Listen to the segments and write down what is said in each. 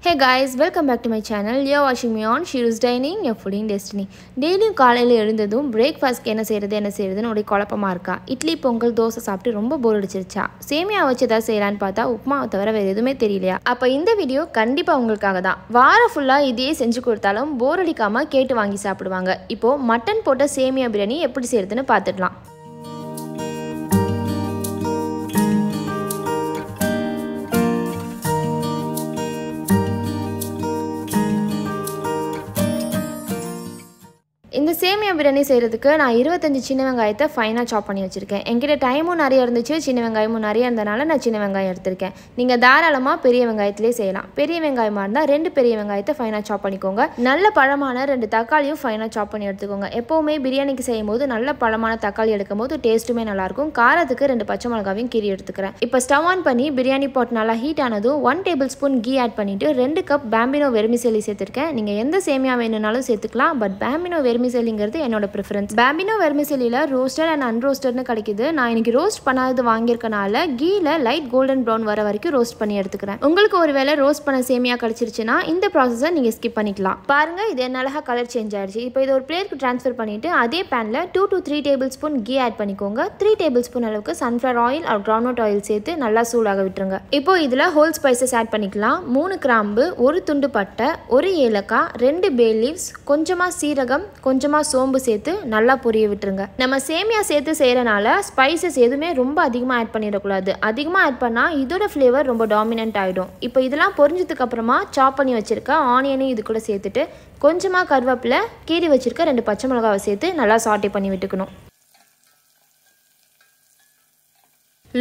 Hey guys, welcome back to my channel. You're watching me on Shiru's Dining, your fooding destiny. Daily காலையில எழுந்ததும் பிரேக்ஃபாஸ்ட்க்கு என்ன செய்யறதுன்னு ஒரே குழப்பமா இருக்கா. இட்லி பொங்கல் தோசை சாப்பிட்டு ரொம்ப போர் அடிச்சிருச்சா. சேமியா வச்சு ஏதாவது செய்யலான்னு பார்த்தா உப்புமாவை தவிர வேற எதுவுமே தெரியலையா. அப்ப இந்த வீடியோ கண்டிப்பா உங்களுக்காக தான். வாரம் ஃபுல்லா இதையே செஞ்சு கொடுத்தாலும் போர் அடிக்காம கேட்டு வாங்கி சாப்பிடுவாங்க. இப்போ மட்டன் போட்ட சேமியா பிரியாணி எப்படி செய்யறதுன்னு பார்த்துடலாம். இந்த சேமியா பிரியாணி செய்கிறதுக்கு நான் 25 சின்ன வெங்காயத்தை ஃபைனாக சாப் பண்ணி வச்சுருக்கேன். என்கிட்ட டைமும் நிறைய இருந்துச்சு, சின்ன வெங்காயமும் நிறைய இருந்தனால நான் சின்ன வெங்காயம் எடுத்திருக்கேன். நீங்கள் தாராளமாக பெரிய வெங்காயத்திலே செய்யலாம். பெரிய வெங்காயமாக இருந்தால் 2 பெரிய வெங்காயத்தை ஃபைனாக சாப் பண்ணிக்கோங்க. நல்ல பழமான 2 தக்காளியும் ஃபைனாக சாப் பண்ணி எடுத்துக்கோங்க. எப்போவுமே பிரியாணிக்கு செய்யும் போது நல்ல பழமான தக்காளி எடுக்கும் போது டேஸ்ட்டுமே நல்லாயிருக்கும். காரத்துக்கு 2 பச்சை மிளகாவையும் கீறி எடுத்துக்கிறேன். இப்போ ஸ்டவ் ஆன் பண்ணி பிரியாணி பாட் நல்லா ஹீட் ஆனதும் 1 டேபிள் ஸ்பூன் கீ ஆட் பண்ணிவிட்டு 2 கப் பாம்பினோ வெர்மிசெல்லி சேர்த்துருக்கேன். நீங்கள் எந்த சேமியா வேணும்னாலும் சேர்த்துக்கலாம். பட் பாம்பினோ வெர்மிசெல்லிங்கிறது என்னோட ப்ரிஃபரன்ஸ். பாம்பினோ வெர்மிசெல்லியில் ரோஸ்டட் அண்ட் அன்ரோஸ்டட்னு கிடைக்குது. நான் இன்னைக்கு ரோஸ்ட் பண்ணாதது வாங்கியிருக்கனால கீல லைட் கோல்டன் ப்ரௌன் வர வரைக்கும் ரோஸ்ட் பண்ணி எடுத்துக்கிறேன். உங்களுக்கு ஒருவேளை ரோஸ்ட் பண்ண சேமியா கிடைச்சிருச்சுன்னா இந்த ப்ராசஸை நீங்கள் ஸ்கிப் பண்ணிக்கலாம். பாருங்க, இது என்ன அழகாக கலர் சேஞ்ச் ஆயிடுச்சு. இப்போ இது ஒரு பிளேட்க்கு ட்ரான்ஸ்ஃபர் பண்ணிட்டு அதே பேனில் 2 to 3 tablespoon ghee add பண்ணிக்கோங்க. 3 டேபிள் ஸ்பூன் அளவுக்கு sunflower oil or groundnut oil சேர்த்து நல்லா சூடாக விட்டுருங்க. இப்போ இதில் ஹோல் ஸ்பைசஸ் ஆட் பண்ணிக்கலாம். 3 கிராம்பு, 1 துண்டு பட்டை, 1 ஏலக்காய், 2 பே லீவ்ஸ், கொஞ்சமாக சீரகம், கொஞ்சமாக சோம்பு சேர்த்து நல்லா பொரிய விட்டுருங்க. நம்ம சேமியா சேர்த்து செய்யறனால ஸ்பைசஸ் எதுவுமே ரொம்ப அதிகமாக ஆட் பண்ணிடக்கூடாது. அதிகமாக ஆட் பண்ணால் இதோட ஃப்ளேவர் ரொம்ப டாமினன்ட் ஆகிடும். இப்போ இதெல்லாம் பொரிஞ்சதுக்கு அப்புறமா சாப் பண்ணி வச்சிருக்க ஆனியனையும் இது கூட சேர்த்துட்டு கொஞ்சமாக கருவேப்பிலை, கீறி வச்சிருக்க 2 பச்சை மிளகாவை சேர்த்து நல்லா சாட்டே பண்ணி விட்டுக்கணும்.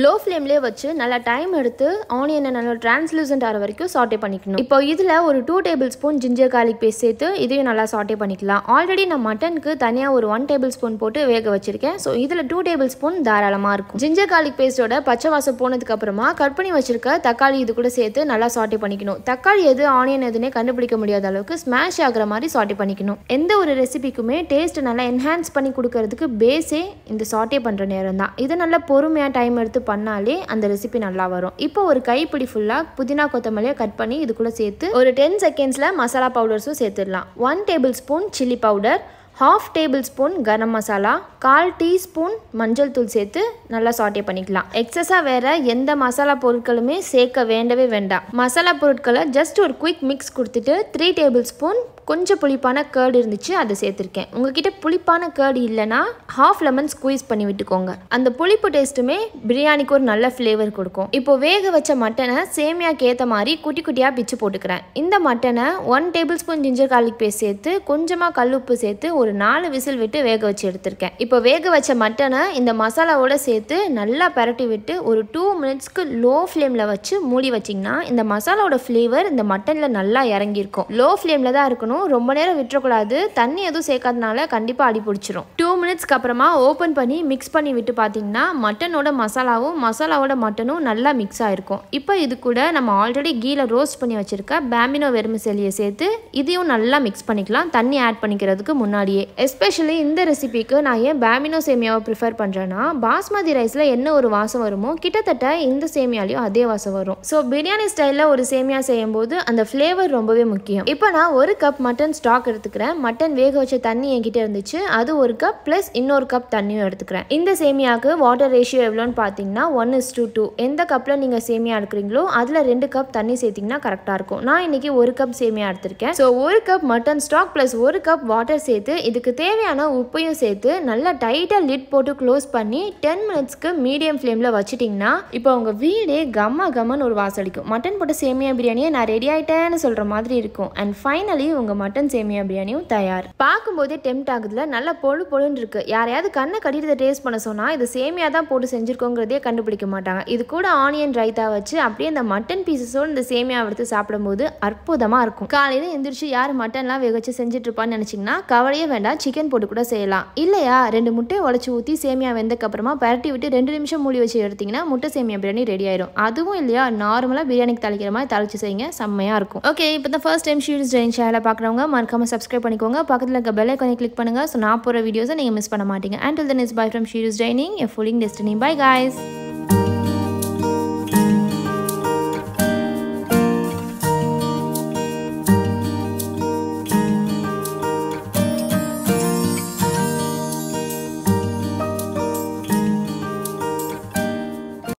லோ ஃப்ளேம்லேயே வச்சு நல்லா டைம் எடுத்து ஆனியனை நல்லா டிரான்ஸ்லூசன்ட் ஆகிற வரைக்கும் சாட்டே பண்ணிக்கணும். இப்போ இதில் ஒரு 2 tablespoon ginger garlic paste சேர்த்து இதையும் நல்லா சாட்டே பண்ணிக்கலாம். ஆல்ரெடி நான் மட்டனுக்கு தனியாக ஒரு 1 டேபிள் ஸ்பூன் போட்டு வேக வச்சிருக்கேன். ஸோ இதில் 2 டேபிள் ஸ்பூன் தாராளமாக இருக்கும். ஜிஞ்சர் கார்லிக் பேஸ்ட்டோட பச்சை வாசம் போனதுக்கு அப்புறமா கட் பண்ணி வச்சிருக்க தக்காளி இது கூட சேர்த்து நல்லா சாட்டே பண்ணிக்கணும். தக்காளி எது ஆனியன் எதுனே கண்டுபிடிக்க முடியாத அளவுக்கு ஸ்மாஷ் ஆகிற மாதிரி சாட்டே பண்ணிக்கணும். எந்த ஒரு ரெசிபிக்குமே டேஸ்ட் நல்லா என்ஹான்ஸ் பண்ணி கொடுக்கறதுக்கு பேஸே இந்த சாட்டே பண்ணுற நேரம் தான். இது நல்லா பொறுமையாக டைம் எடுத்து பண்ணாலே அந்த ரெசிபி நல்லா வரும். இப்போ ஒரு கைப்பிடி ஃபுல்லா புதினா கொத்தமல்லியை கட் பண்ணி இது கூட சேர்த்து ஒரு 10 செகண்ட்ஸ்ல மசாலா பவுடர்ஸும் சேர்த்துடலாம். 1 tablespoon chilli powder, 1/2 tablespoon garam masala, 1/4 teaspoon மஞ்சள் தூள் சேர்த்து நல்லா சாட்டே பண்ணிக்கலாம். எக்ஸஸாக வேற எந்த மசாலா பொருட்களுமே சேர்க்க வேண்டவே வேண்டாம். மசாலா பொருட்களை ஜஸ்ட் ஒரு குயிக் மிக்ஸ் கொடுத்துட்டு 3 டேபிள் ஸ்பூன் கொஞ்சம் புளிப்பான கேர்டு இருந்துச்சு, அதை சேர்த்துருக்கேன். உங்ககிட்ட புளிப்பான கேர்டு இல்லைன்னா 1/2 லெமன் ஸ்குவீஸ் பண்ணி விட்டுக்கோங்க. அந்த புளிப்பு டேஸ்ட்டுமே பிரியாணிக்கு ஒரு நல்ல ஃப்ளேவர் கொடுக்கும். இப்போ வேக வச்ச மட்டனை சேமியாக்கு ஏற்ற மாதிரி குட்டி குட்டியாக பிச்சு போட்டுக்கிறேன். இந்த மட்டனை 1 tablespoon ginger garlic paste சேர்த்து கொஞ்சமாக கல்லுப்பு சேர்த்து ஒரு 4 விசில் விட்டு வேக வச்சு எடுத்திருக்கேன். இப்போ வேக வச்ச மட்டனை இந்த மசாலாவோட சேர்த்து நல்லா பரட்டி விட்டு ஒரு 2 மினிட்ஸ்க்கு லோ ஃப்ளேமில் வச்சு மூடி வச்சிங்கன்னா இந்த மசாலாவோட ஃப்ளேவர் இந்த மட்டனில் நல்லா இறங்கியிருக்கும். லோ ஃப்ளேமில் தான் இருக்கணும், ரொம்ப நேரம் விட்டுறக்கூடாது. தண்ணி எதுவும் சேர்க்காதனால கண்டிப்பாக அடி பிடிச்சிரும். 2 மினிட்ஸ்க்கு அப்புறமா ஓப்பன் பண்ணி மிக்ஸ் பண்ணி விட்டு பார்த்தீங்கன்னா மட்டனோட மசாலாவும் மசாலாவோட மட்டனும் நல்லா மிக்ஸ் ஆகிருக்கும். இப்போ இது கூட நம்ம ஆல்ரெடி கீல ரோஸ்ட் பண்ணி வச்சிருக்க பாம்பினோ வெர்மிசெல்லியை சேர்த்து இதையும் நல்லா மிக்ஸ் பண்ணிக்கலாம், தண்ணி ஆட் பண்ணிக்கிறதுக்கு முன்னாடியே. எஸ்பெஷலி இந்த ரெசிபிக்கு நான் ஏன் பாம்பினோ சேமியாவை ப்ரிஃபர் பண்ணுறேன்னா பாஸ்மதி ரைஸில் என்ன ஒரு வாசம் வருமோ கிட்டத்தட்ட இந்த சேமியாலையும் அதே வாசம் வரும். ஸோ பிரியாணி ஸ்டைலில் ஒரு சேமியா செய்யும் போது அந்த ஃப்ளேவர் ரொம்பவே முக்கியம். இப்போ நான் 1 கப் மட்டன் ஸ்டாக் எடுத்துக்கிறேன். மட்டன் வேக வச்ச தண்ணி என்கிட்ட இருந்துச்சு, அது 1 கப் ப்ளஸ் இன்னொரு கப் தண்ணியும் எடுத்துக்கிறேன். இந்த சேமியாவுக்கு வாட்டர் ரேஷியோ எவ்வளோன்னு பார்த்தீங்கன்னா 1:2. எந்த கப்பில் நீங்கள் சேமியா எடுக்கிறீங்களோ அதில் 2 கப் தண்ணி சேர்த்திங்கன்னா கரெக்டாக இருக்கும். நான் இன்னைக்கு 1 கப் சேமியா எடுத்திருக்கேன். So 1 cup mutton stock plus 1 cup water சேர்த்து இதுக்கு தேவையான உப்பையும் சேர்த்து நல்லா டைட்டாக லிட் போட்டு க்ளோஸ் பண்ணி 10 மினிட்ஸ்க்கு மீடியம் ஃப்ளேமில் வச்சுட்டிங்கன்னா இப்போ உங்கள் வீடே கம்மன்னு ஒரு வாசடிக்கும். மட்டன் போட்ட சேமியா பிரியாணியை நான் ரெடி ஆகிட்டேன்னு சொல்கிற மாதிரி இருக்கும். அண்ட் ஃபைனலி உங்கள் மட்டன் சேமியா பிரியாணியும் தயார். பார்க்கும்போதே டெம்ட் ஆகுதுல, நல்லா பொழுன்னு இருக்கு. யாரையாவது கண்ணை கட்டிட்டு டேஸ்ட் பண்ண சொன்னால் இது சேமியா தான் போட்டு செஞ்சுருக்கோங்கிறதே கண்டுபிடிக்க மாட்டாங்க. இது கூட ஆனியன் ரைத்தா வச்சு அப்படியே இந்த மட்டன் பீசஸோடு இந்த சேமியா எடுத்து சாப்பிடும்போது அற்புதமாக இருக்கும். காலையில் எந்திரிச்சு யார் மட்டன்லாம் வேக வச்சு செஞ்சுட்டு இருப்பான்னு நினச்சிங்கன்னா கவலையே வேண்டாம், சிக்கன் போட்டு கூட செய்யலாம். இல்லையா 2 முட்டையை உடச்சி ஊற்றி சேமியா வெந்தக்கப்புறமா பரட்டி விட்டு 2 நிமிஷம் மூடி வச்சு எடுத்திங்கன்னா முட்டை சேமியா பிரியாணி ரெடி ஆயிடும். அதுவும் இல்லையா நார்மலாக பிரியாணிக்கு தாளிக்கிற மாதிரி தாளிச்சு செய்யுங்க, செம்மையாக இருக்கும். ஓகே, இப்போ தான் ஃபர்ஸ்ட் டைம் ஷீரிஸ் டைனிங் சேனலை பார்க்குறவங்க மறக்காம சப்ஸ்கிரைப் பண்ணிக்கோங்க. பக்கத்தில் இருக்க பெல் ஐகானை கிளிக் பண்ணுங்க. ஸோ நான் போகிற வீடியோஸை நீங்கள் மிஸ் பண்ண மாட்டீங்க. Until then, it's bye from Shiru's Dining, your fooding destiny. Bye guys.